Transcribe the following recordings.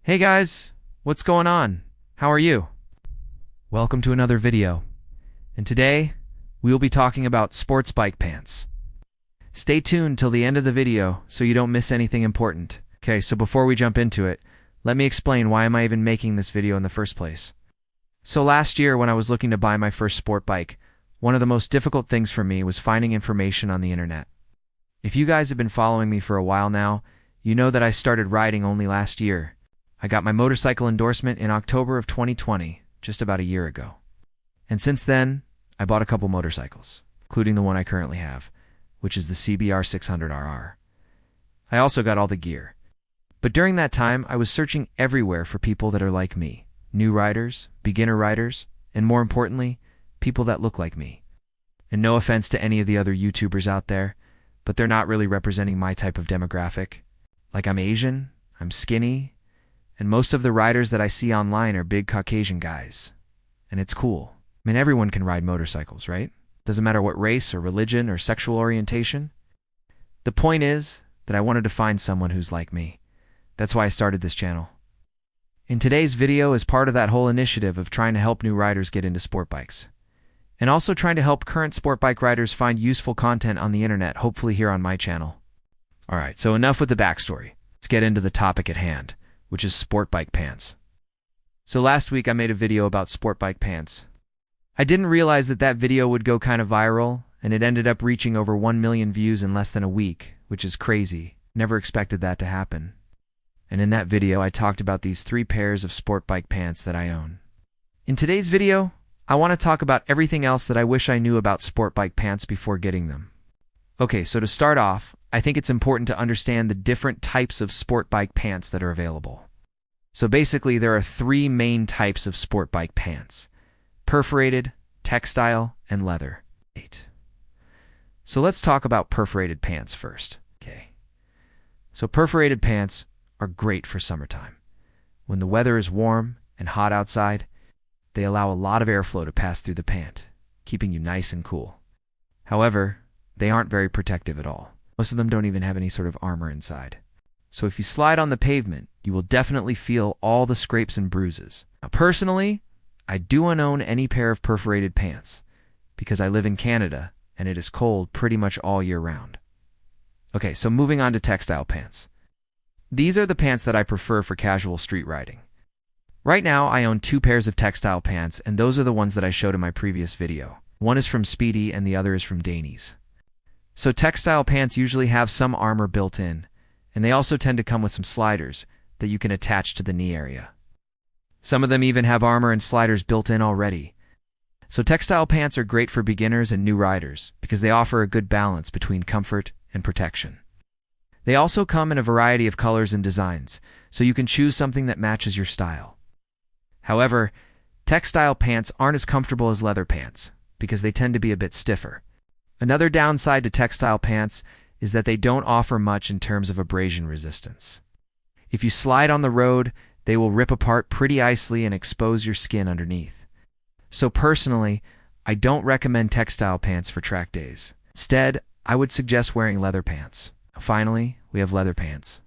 Hey guys, what's going on? How are you? Welcome to another video. And today, we will be talking about sports bike pants. Stay tuned till the end of the video so you don't miss anything important. Okay, so before we jump into it, let me explain why am I even making this video in the first place. So last year when I was looking to buy my first sport bike, one of the most difficult things for me was finding information on the internet. If you guys have been following me for a while now, you know that I started riding only last year. I got my motorcycle endorsement in October of 2020, just about a year ago. And since then, I bought a couple motorcycles, including the one I currently have, which is the CBR 600RR. I also got all the gear. But during that time, I was searching everywhere for people that are like me, new riders, beginner riders, and more importantly, people that look like me. And no offense to any of the other YouTubers out there, but they're not really representing my type of demographic. Like I'm Asian, I'm skinny, and most of the riders that I see online are big Caucasian guys. And it's cool. I mean, everyone can ride motorcycles, right? Doesn't matter what race or religion or sexual orientation. The point is that I wanted to find someone who's like me. That's why I started this channel. In today's video is part of that whole initiative of trying to help new riders get into sport bikes. And also trying to help current sport bike riders find useful content on the internet, hopefully here on my channel. Alright, so enough with the backstory. Let's get into the topic at hand, which is sport bike pants. So last week I made a video about sport bike pants. I didn't realize that video would go kind of viral, and it ended up reaching over 1 million views in less than a week, which is crazy. Never expected that to happen. And in that video I talked about these 3 pairs of sport bike pants that I own. In today's video, I want to talk about everything else that I wish I knew about sport bike pants before getting them. Okay, so to start off, I think it's important to understand the different types of sport bike pants that are available. So basically, there are 3 main types of sport bike pants: perforated, textile, and leather. So let's talk about perforated pants first. Okay. So perforated pants are great for summertime. When the weather is warm and hot outside, they allow a lot of airflow to pass through the pant, keeping you nice and cool. However, they aren't very protective at all. Most of them don't even have any sort of armor inside. So if you slide on the pavement, you will definitely feel all the scrapes and bruises. Now, personally, I do own any pair of perforated pants because I live in Canada and it is cold pretty much all year round. Okay, so moving on to textile pants. These are the pants that I prefer for casual street riding. Right now, I own 2 pairs of textile pants, and those are the ones that I showed in my previous video. One is from Speedy and the other is from Dainese. So textile pants usually have some armor built in, and they also tend to come with some sliders that you can attach to the knee area. Some of them even have armor and sliders built in already. So textile pants are great for beginners and new riders because they offer a good balance between comfort and protection. They also come in a variety of colors and designs, so you can choose something that matches your style. However, textile pants aren't as comfortable as leather pants because they tend to be a bit stiffer. Another downside to textile pants is that they don't offer much in terms of abrasion resistance. If you slide on the road, they will rip apart pretty easily and expose your skin underneath. So personally, I don't recommend textile pants for track days. Instead, I would suggest wearing leather pants. Finally, we have leather pants.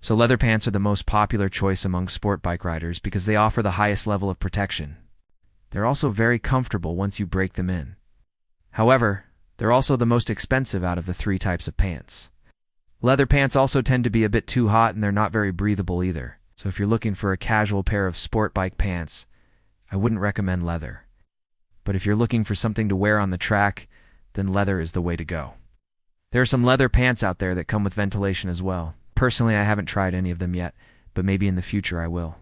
So leather pants are the most popular choice among sport bike riders because they offer the highest level of protection. They're also very comfortable once you break them in. However, they're also the most expensive out of the 3 types of pants. Leather pants also tend to be a bit too hot and they're not very breathable either. So if you're looking for a casual pair of sport bike pants, I wouldn't recommend leather. But if you're looking for something to wear on the track, then leather is the way to go. There are some leather pants out there that come with ventilation as well. Personally, I haven't tried any of them yet, but maybe in the future I will.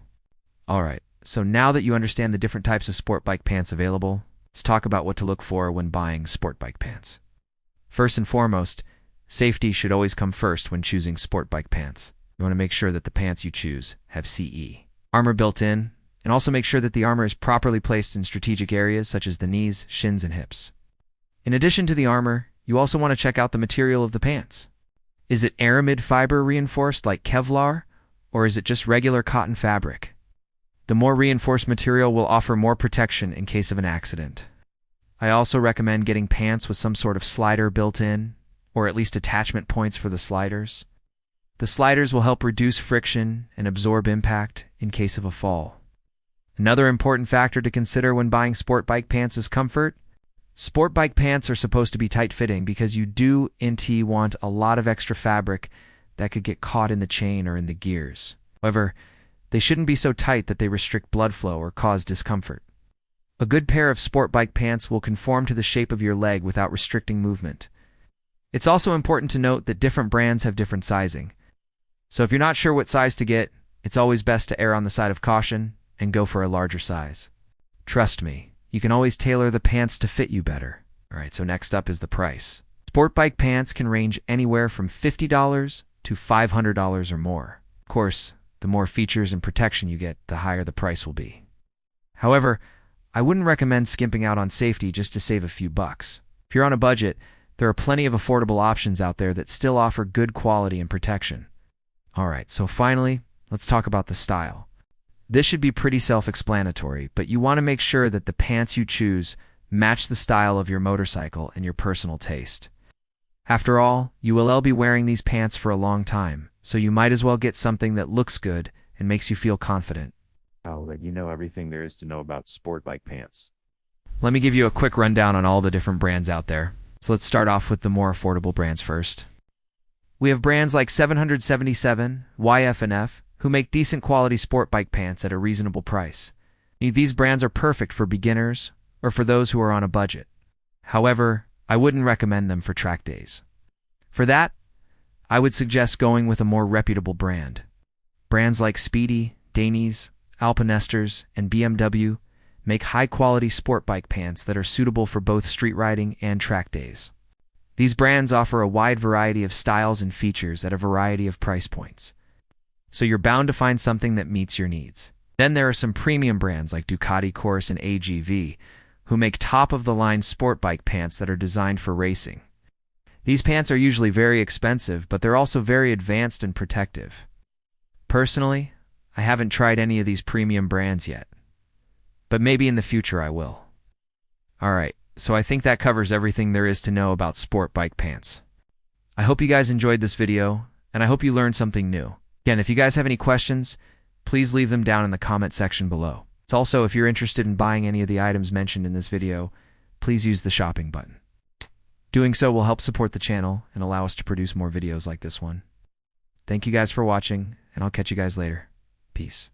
Alright, so now that you understand the different types of sport bike pants available, let's talk about what to look for when buying sport bike pants. First and foremost, safety should always come first when choosing sport bike pants. You want to make sure that the pants you choose have CE, armor built in, and also make sure that the armor is properly placed in strategic areas such as the knees, shins, and hips. In addition to the armor, you also want to check out the material of the pants. Is it aramid fiber reinforced like Kevlar, or is it just regular cotton fabric? The more reinforced material will offer more protection in case of an accident. I also recommend getting pants with some sort of slider built in, or at least attachment points for the sliders. The sliders will help reduce friction and absorb impact in case of a fall. Another important factor to consider when buying sport bike pants is comfort. Sport bike pants are supposed to be tight-fitting because you do want a lot of extra fabric that could get caught in the chain or in the gears. However, they shouldn't be so tight that they restrict blood flow or cause discomfort. A good pair of sport bike pants will conform to the shape of your leg without restricting movement. It's also important to note that different brands have different sizing. So if you're not sure what size to get, it's always best to err on the side of caution and go for a larger size. Trust me, you can always tailor the pants to fit you better. Alright, so next up is the price. Sport bike pants can range anywhere from $50 to $500 or more. Of course, the more features and protection you get, the higher the price will be. However, I wouldn't recommend skimping out on safety just to save a few bucks. If you're on a budget, there are plenty of affordable options out there that still offer good quality and protection. Alright, so finally, let's talk about the style. This should be pretty self-explanatory, but you want to make sure that the pants you choose match the style of your motorcycle and your personal taste. After all, you will be wearing these pants for a long time, so you might as well get something that looks good and makes you feel confident. I'll let you know everything there is to know about sport bike pants. Let me give you a quick rundown on all the different brands out there. So let's start off with the more affordable brands first. We have brands like 777, YF&F, who make decent quality sport bike pants at a reasonable price. These brands are perfect for beginners or for those who are on a budget. However, I wouldn't recommend them for track days. For that, I would suggest going with a more reputable brand. Brands like Speedy, Dainese, Alpinesters, and BMW make high-quality sport bike pants that are suitable for both street riding and track days. These brands offer a wide variety of styles and features at a variety of price points, so you're bound to find something that meets your needs. Then there are some premium brands like Ducati Course and AGV, who make top-of-the-line sport bike pants that are designed for racing. These pants are usually very expensive, but they're also very advanced and protective. Personally, I haven't tried any of these premium brands yet, but maybe in the future I will. Alright, so I think that covers everything there is to know about sport bike pants. I hope you guys enjoyed this video, and I hope you learned something new. Again, if you guys have any questions, please leave them down in the comment section below. It's also, if you're interested in buying any of the items mentioned in this video, please use the shopping button. Doing so will help support the channel and allow us to produce more videos like this one. Thank you guys for watching, and I'll catch you guys later. Peace.